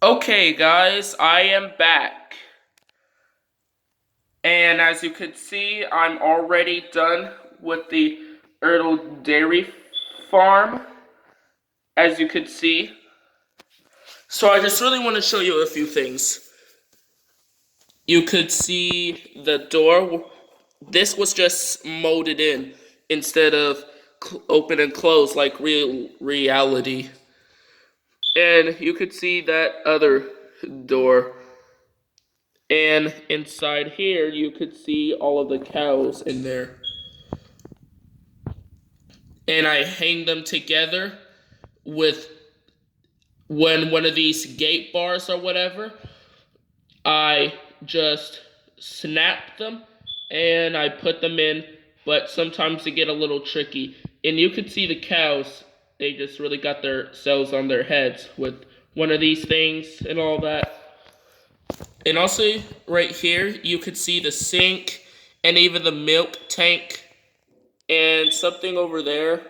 Okay, guys, I am back. And as you can see, I'm already done with the Ertl dairy farm, as you can see. So I just really want to show you a few things. You could see the door. This was just molded in instead of open and close like real reality. And you could see that other door. And inside here, you could see all of the cows in there. And I hang them together with one of these gate bars or whatever. I just snap them and I put them in, but sometimes they get a little tricky. And you could see the cows, they just really got their cells on their heads with one of these things and all that. And also, right here, you could see the sink and even the milk tank and something over there,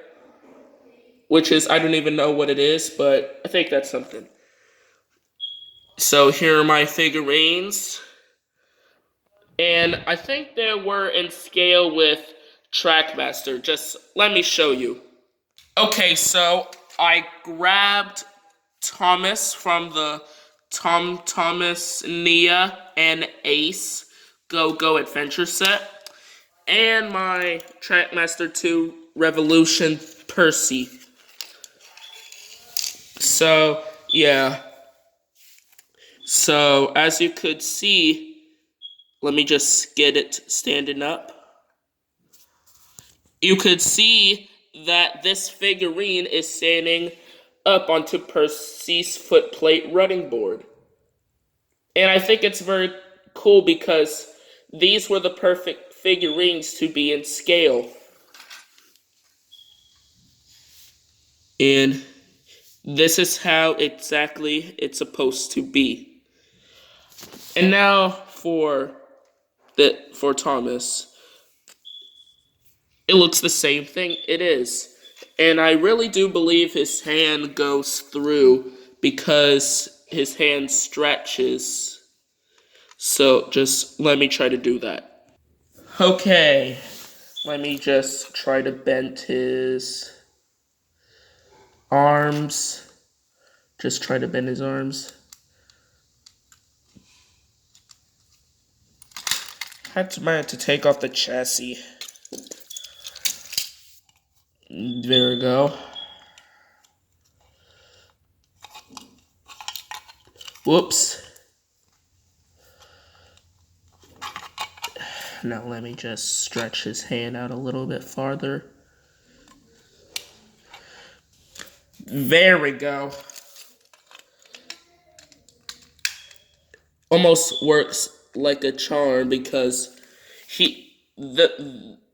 which is, I don't even know what it is, but I think that's something. So here are my figurines. And I think they were in scale with Trackmaster. Just let me show you. Okay, so I grabbed Thomas from the Thomas, Nia, and Ace Go Adventure set, and my Trackmaster 2 Revolution Percy. So, yeah. So, as you could see, let me just get it standing up. You could see that this figurine is standing up onto Percy's footplate running board. And I think it's very cool because these were the perfect figurines to be in scale. And this is how exactly it's supposed to be. And now for Thomas. It looks the same thing. It is. And I really do believe his hand goes through because his hand stretches. So just let me try to do that. Okay. Let me just try to bend his arms. Just try to bend his arms. Might have to take off the chassis. There we go. Whoops. Now let me just stretch his hand out a little bit farther. There we go. Almost works like a charm because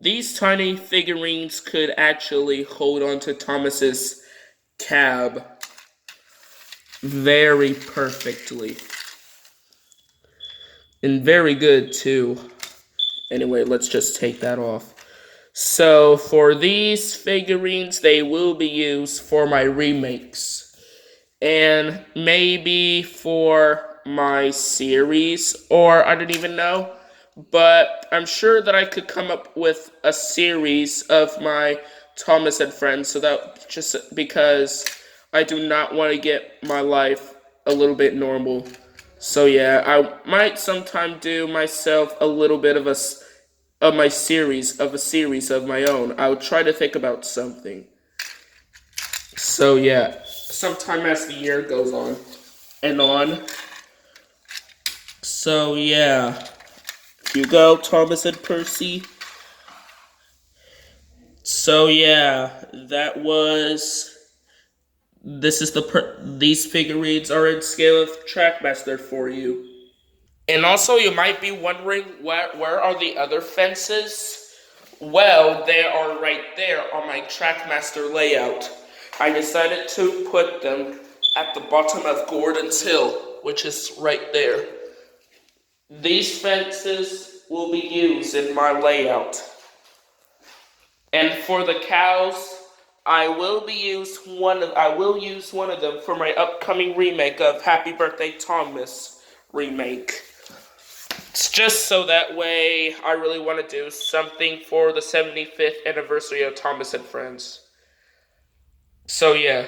these tiny figurines could actually hold on to Thomas's cab very perfectly. And very good too. Anyway, let's just take that off. So for these figurines, they will be used for my remakes. And maybe for my series, or I don't even know. But I'm sure that I could come up with a series of my Thomas and Friends, so that just because I do not want to get my life a little bit normal. So yeah, I might sometime do myself a little bit of a series of my own. I'll try to think about something. So yeah, sometime as the year goes on and on. So yeah, you go, Thomas and Percy. So yeah, these figurines are in scale of Trackmaster for you. And also, you might be wondering, where are the other fences? Well, they are right there on my Trackmaster layout. I decided to put them at the bottom of Gordon's Hill, which is right there. These fences will be used in my layout. And for the cows, I will use one of them for my upcoming remake of Happy Birthday Thomas remake. It's just so that way I really want to do something for the 75th anniversary of Thomas and Friends. So yeah.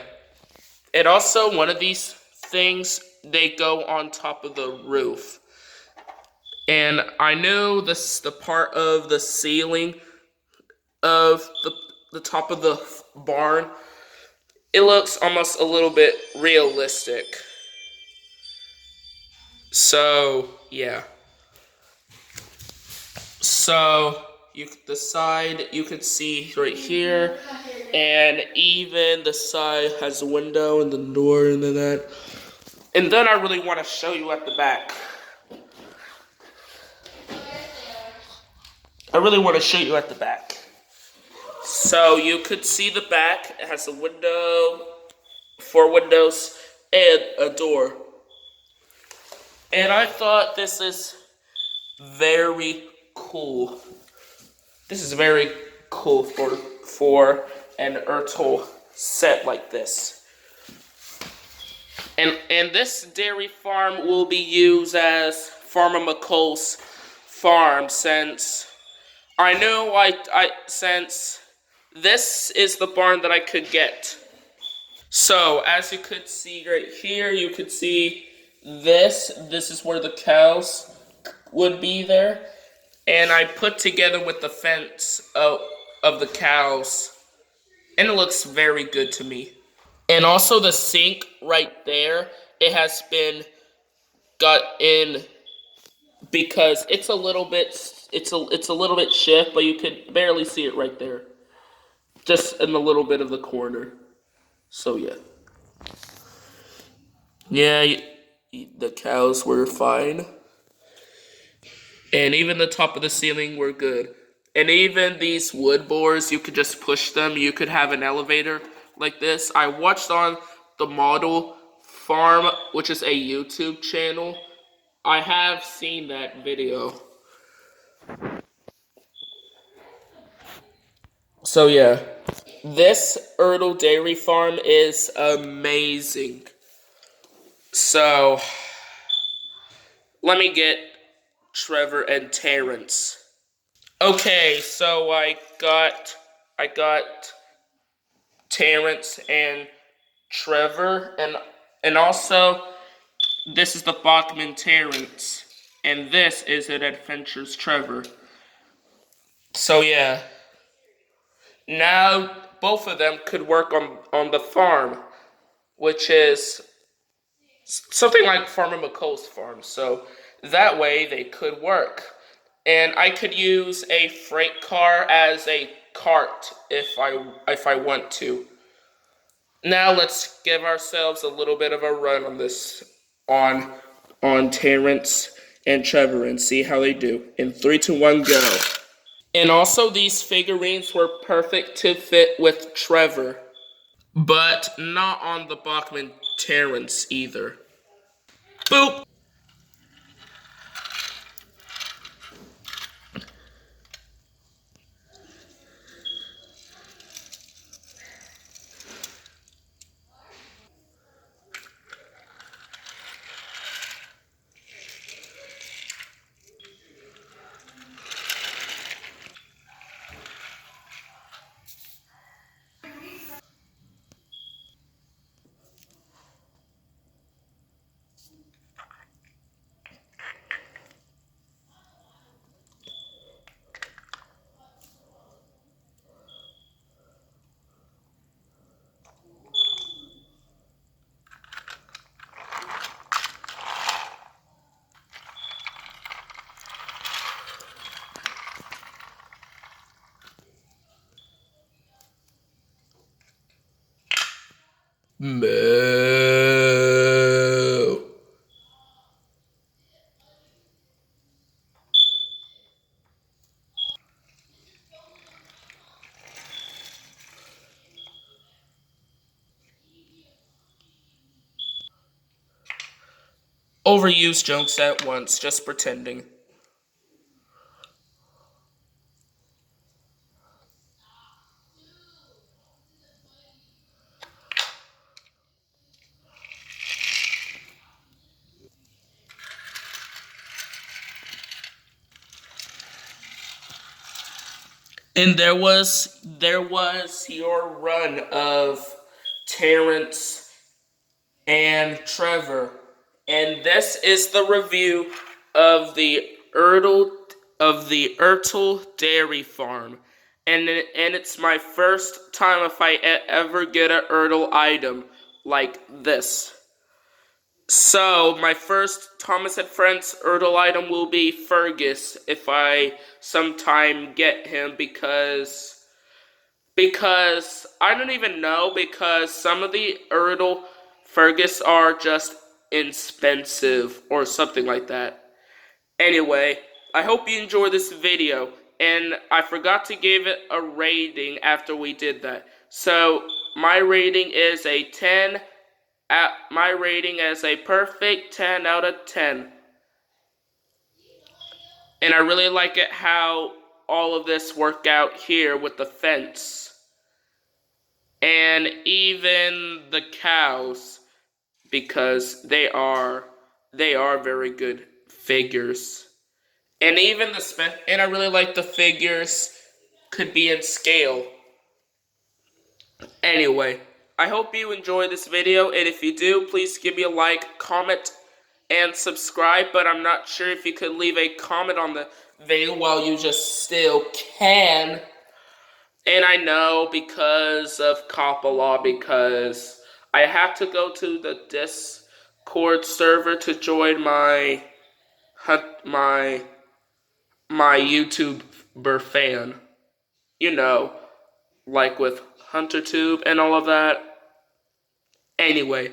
And also one of these things, they go on top of the roof. And I know the part of the ceiling of the top of the barn, it looks almost a little bit realistic. So, yeah. So, the side you can see right here, and even the side has a window and the door and then that. And then I really want to show you at the back. I really want to show you at the back. So you could see the back. It has a window, 4 windows, and a door. And I thought this is very cool. This is very cool for an Ertl set like this. And this dairy farm will be used as Farmer McColl's farm since I know since this is the barn that I could get. So as you could see right here, you could see this. This is where the cows would be there. And I put together with the fence of the cows. And it looks very good to me. And also the sink right there, it has been got in because it's a little bit shift, but you could barely see it right there. Just in a little bit of the corner. So yeah. Yeah, the cows were fine. And even the top of the ceiling were good. And even these wood boards, you could just push them. You could have an elevator like this. I watched on the Model Farm, which is a YouTube channel. I have seen that video. So yeah, this Ertl Dairy Farm is amazing. So, let me get Trevor and Terence. Okay, so I got Terence and Trevor, and also this is the Bachman Terence, and this is an Adventures Trevor. So yeah, now both of them could work on the farm, which is something like Farmer McColl's farm. So that way they could work. And I could use a freight car as a cart if I want to. Now let's give ourselves a little bit of a run on this on Terence and Trevor and see how they do. In 3, 2, 1, go. And also these figurines were perfect to fit with Trevor, but not on the Bachman Terence either. Boop! Moo. Overused jokes at once, just pretending. And there was your run of Terence and Trevor. And this is the review of the Ertl Dairy Farm. And it's my first time if I ever get an Ertl item like this. So, my first Thomas and Friends Ertl item will be Fergus if I sometime get him because I don't even know because some of the Ertl Fergus are just expensive or something like that. Anyway, I hope you enjoy this video, and I forgot to give it a rating after we did that. So, my rating is a 10, my rating is a perfect 10 out of 10. And I really like it how all of this worked out here with the fence. And even the cows, because they are very good figures. And even and I really like the figures could be in scale. Anyway, I hope you enjoy this video, and if you do, please give me a like, comment, and subscribe, but I'm not sure if you could leave a comment on the video while you just still can. And I know because of COPPA law, because I have to go to the Discord server to join my my YouTuber fan. You know, like with HunterTube and all of that. Anyway,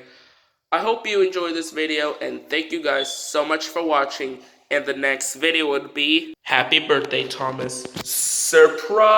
I hope you enjoyed this video, and thank you guys so much for watching. And the next video would be Happy Birthday, Thomas. Surprise!